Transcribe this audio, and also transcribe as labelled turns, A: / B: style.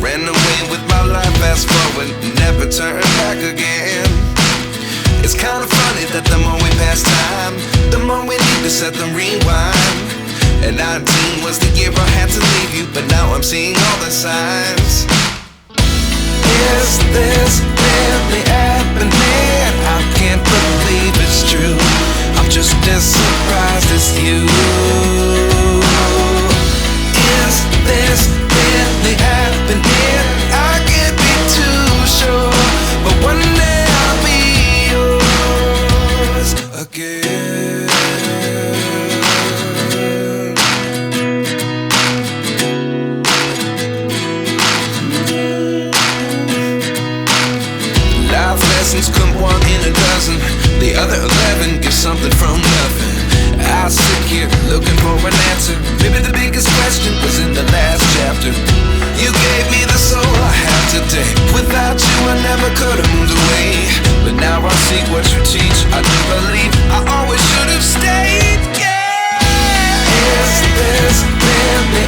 A: ran away with my life, fast forward, never turn back again. It's kinda funny that the more we pass time, the more we need to set the rewind. And 19 was the year I had to leave you, but now I'm seeing all the signs. Is this really happening? I can't believe it's true. I'm just as surprised as you. Is this really happening? I can't be too sure, but one day I'll be yours again. Life lessons come one in a dozen. The other 11 get something from nothing. I sit here looking for an answer. Maybe the biggest question was in the last chapter. You gave me the soul I have today. Without you I never could have moved away. But now I see what you teach. I do believe I always should have stayed. Yeah. Is this really